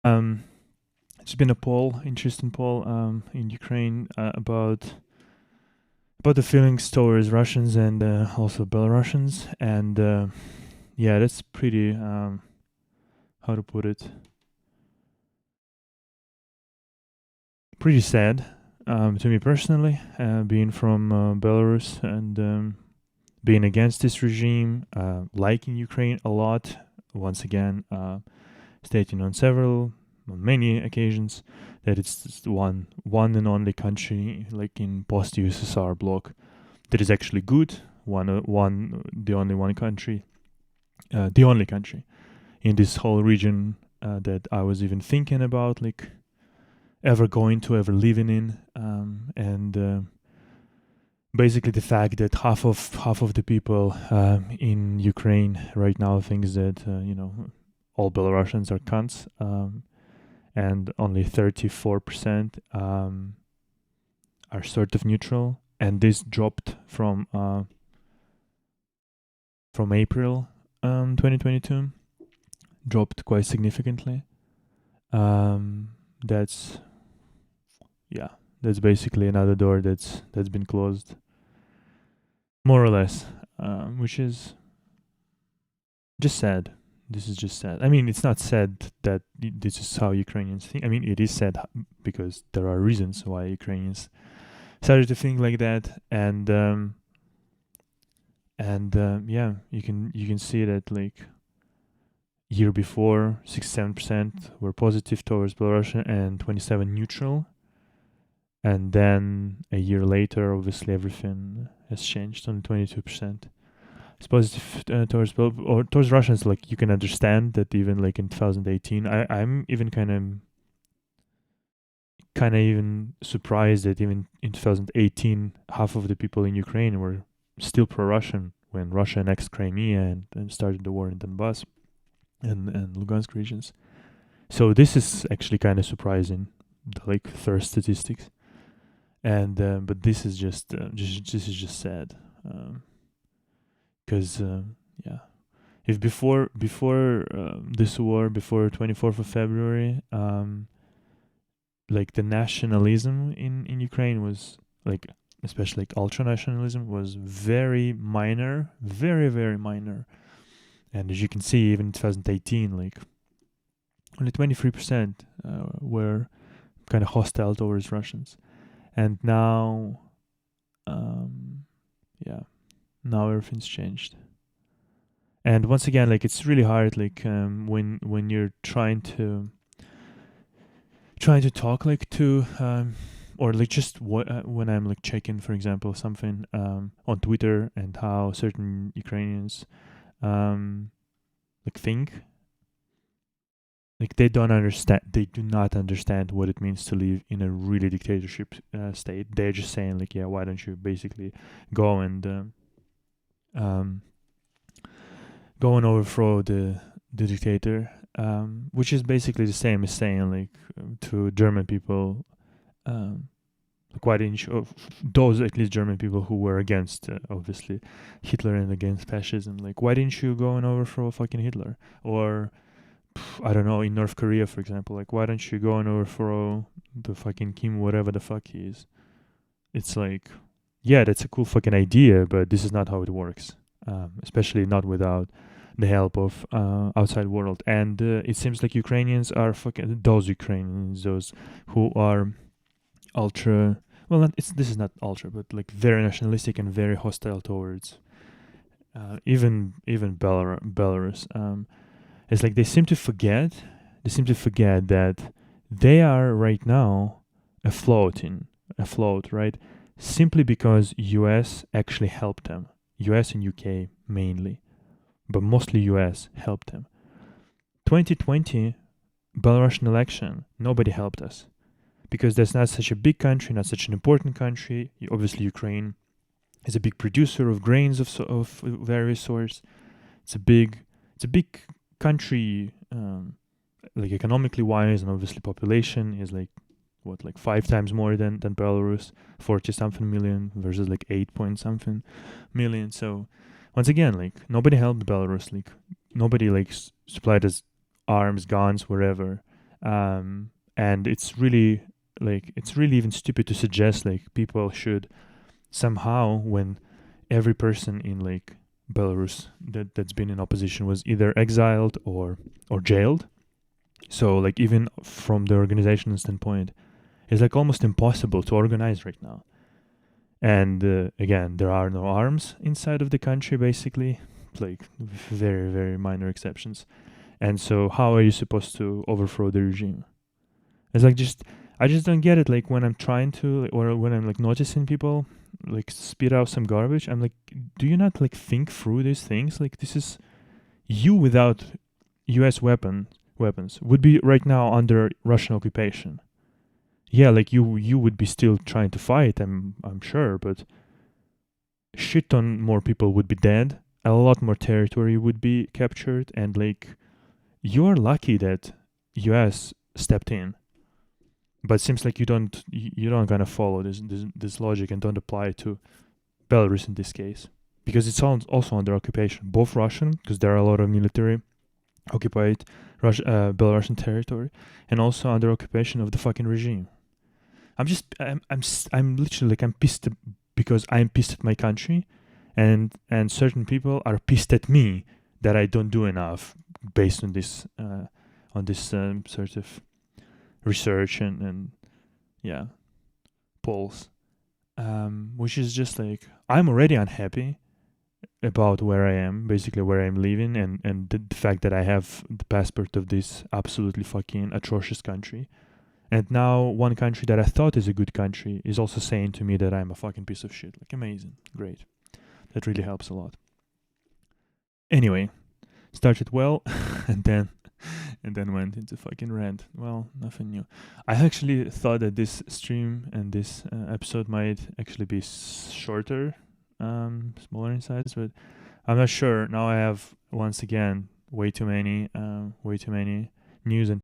Um, it's been a poll, interesting poll, in Ukraine, about the feelings towards Russians and also Belarusians, and yeah, that's pretty, how to put it, pretty sad, to me personally, being from Belarus and being against this regime, liking Ukraine a lot. Once again, stating on many occasions, that it's just one and only country, like in post USSR bloc, that is actually good. The only one country, the only country in this whole region that I was even thinking about, like ever going to, ever living in, and basically the fact that half of the people in Ukraine right now thinks that all Belarusians are cunts, and only 34% are sort of neutral, and this dropped from April 2022, dropped quite significantly. That's yeah, that's basically another door that's been closed, more or less, which is just sad. This is just sad. I mean, it's not sad that this is how Ukrainians think. I mean, it is sad because there are reasons why Ukrainians started to think like that, and yeah, you can see that, like, year before 67% were positive towards Belarus and 27 neutral, and then a year later, obviously everything has changed. Only 22% it's positive towards Russians. Like, you can understand that even like in 2018, I'm even kind of even surprised that even in 2018 half of the people in Ukraine were still pro-Russian when Russia annexed Crimea and started the war in Donbass and Lugansk regions. So this is actually kind of surprising, the like thirst statistics, and but this is just sad, because yeah, if before this war, before 24th of February, like the nationalism in Ukraine was like, especially like ultra nationalism, was very minor, very very minor, and as you can see, even in 2018, like only 23% were kind of hostile towards Russians, and now, um, yeah, now everything's changed. And once again, like, it's really hard, like, when you're trying to talk like to or like just when I'm like checking, for example, something on Twitter, and how certain Ukrainians um like think, like they do not understand what it means to live in a really dictatorship state. They're just saying, like, yeah, why don't you basically go and um go and overthrow the dictator, which is basically the same as saying, like, to German people, um, like, why didn't you, those at least German people who were against, obviously, Hitler and against fascism, like, why didn't you go and overthrow fucking Hitler? Or, I don't know, in North Korea, for example, like, why don't you go and overthrow the fucking Kim, whatever the fuck he is? It's like, yeah, that's a cool fucking idea, but this is not how it works. Especially not without the help of outside world. And it seems like Ukrainians are fucking those Ukrainians, those who are ultra. Well, this is not ultra, but like very nationalistic and very hostile towards even Belarus. It's like they seem to forget. They seem to forget that they are right now afloat, right? Simply because US actually helped them. US and UK mainly, but mostly US helped them. 2020 Belarusian election, nobody helped us because that's not such a big country, not such an important country. Obviously, Ukraine is a big producer of grains of various sorts. It's a big country, like economically wise, and obviously population is like what, like 5 times more than Belarus, 40 something million versus like 8 point something million. So once again, like, nobody helped Belarus, like nobody like supplied us arms, guns, wherever. And it's really even stupid to suggest like people should somehow, when every person in like Belarus that's been in opposition was either exiled or jailed. So like even from the organizational standpoint, it's like almost impossible to organize right now. And again, there are no arms inside of the country, basically, like very, very minor exceptions. And so, how are you supposed to overthrow the regime? It's like I just don't get it. Like when I'm trying to, or when I'm like noticing people like spit out some garbage, I'm like, do you not like think through these things? Like this is you without U.S. weapons would be right now under Russian occupation. Yeah, like you would be still trying to fight. I'm sure, but shit ton more people would be dead. A lot more territory would be captured, and like you're lucky that U.S. stepped in. But seems like you don't gonna follow this logic and don't apply it to Belarus in this case, because it's also under occupation, both Russian, because there are a lot of military occupied Belarusian territory, and also under occupation of the fucking regime. I'm literally like I'm pissed because I'm pissed at my country, and certain people are pissed at me that I don't do enough based on this sort of research and yeah, polls, which is just like I'm already unhappy about where I am, basically where I'm living, and the fact that I have the passport of this absolutely fucking atrocious country. And now one country that I thought is a good country is also saying to me that I'm a fucking piece of shit. Like amazing, great. That really helps a lot. Anyway, started well, and then went into fucking rant. Well, nothing new. I actually thought that this stream and this episode might actually be shorter, smaller in size, but I'm not sure. Now I have once again way too many news and